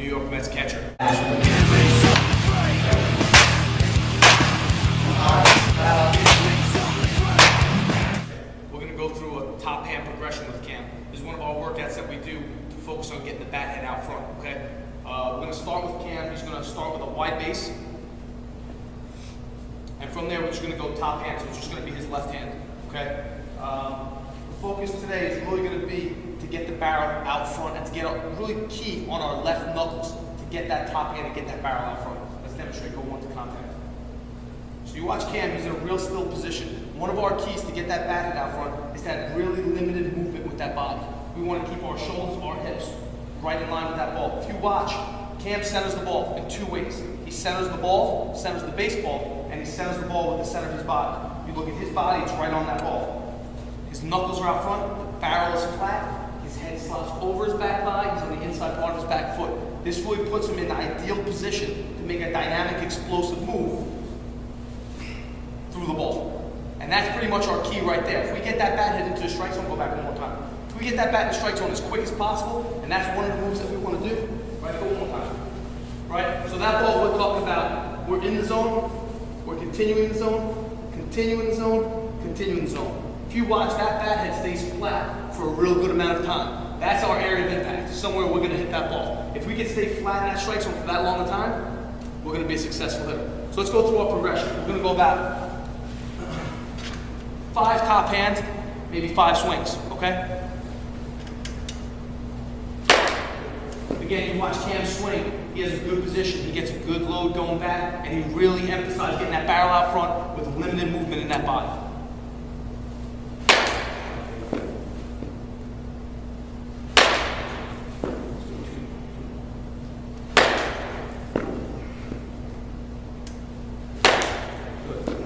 New York Mets catcher. We're going to go through a top hand progression with Cam. This is one of our workouts that we do to focus on getting the bat head out front, okay? We're going to start with Cam. He's going to start with a wide base. And from there, we're just going to go top hand, so it's just going to be his left hand, okay? The focus today is really going to be to get the barrel out front and to get really key on our left knuckles to get that top hand and get that barrel out front. Let's demonstrate. Go one to contact. So you watch Cam, he's in a real still position. One of our keys to get that bat head out front is to have really limited movement with that body. We want to keep our shoulders, our hips right in line with that ball. If you watch, Cam centers the ball in two ways. He centers the ball, centers the baseball, and he centers the ball with the center of his body. You look at his body, it's right on that ball. His knuckles are out front, the barrel is flat, his head slouched over his back body, he's on the inside part of his back foot. This really puts him in the ideal position to make a dynamic, explosive move through the ball. And that's pretty much our key right there. If we get that bat hit into the strike zone, go back one more time. If we get that bat in the strike zone as quick as possible, and that's one of the moves that we want to do, right, go one more time. Right? So that ball we're talking about, we're in the zone, we're continuing the zone, continuing the zone, continuing the zone. If you watch, that bat head stays flat for a real good amount of time. That's our area of impact. Somewhere we're going to hit that ball. If we can stay flat in that strike zone for that long a time, we're going to be a successful hitter. So let's go through our progression. We're going to go about 5 top hands, maybe 5 swings, okay? Again, you watch Cam swing, he has a good position, he gets a good load going back, and he really emphasizes getting that barrel out front with limited movement in that body.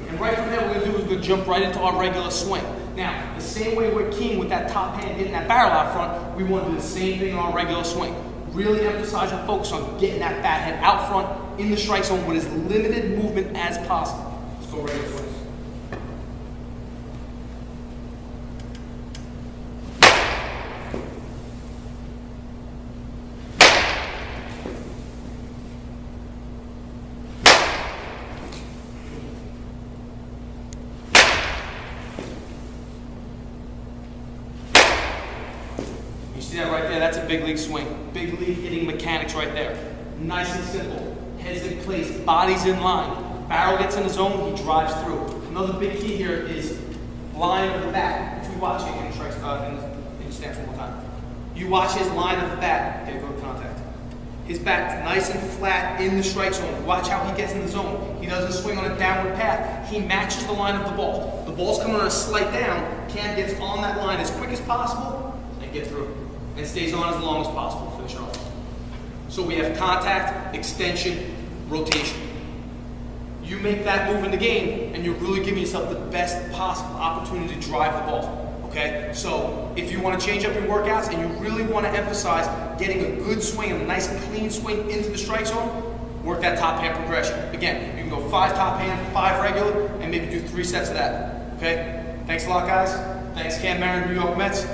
And right from there, what we're going to do is we're going to jump right into our regular swing. Now, the same way we're keen with that top hand, getting that barrel out front, we want to do the same thing on our regular swing. Really emphasize and focus on getting that bat head out front in the strike zone with as limited movement as possible. Let's go regular swings. You see that right there? That's a big league swing. Big league hitting mechanics right there. Nice and simple. Head's in place, body's in line. Barrel gets in the zone, he drives through. Another big key here is line of the bat. If you watch it in strikes, in stance one more time. You watch his line of the bat. Okay, go to contact. His bat's nice and flat in the strike zone. Watch how he gets in the zone. He doesn't swing on a downward path. He matches the line of the ball. The ball's coming on a slight down. Cam gets on that line as quick as possible and get through. And stays on as long as possible to finish it off. So we have contact, extension, rotation. You make that move in the game, and you're really giving yourself the best possible opportunity to drive the ball. Okay? So if you want to change up your workouts and you really want to emphasize getting a good swing and a nice and clean swing into the strike zone, work that top hand progression. Again, you can go 5 top hand, 5 regular, and maybe do 3 sets of that. Okay? Thanks a lot, guys. Thanks, Cam Marin, New York Mets.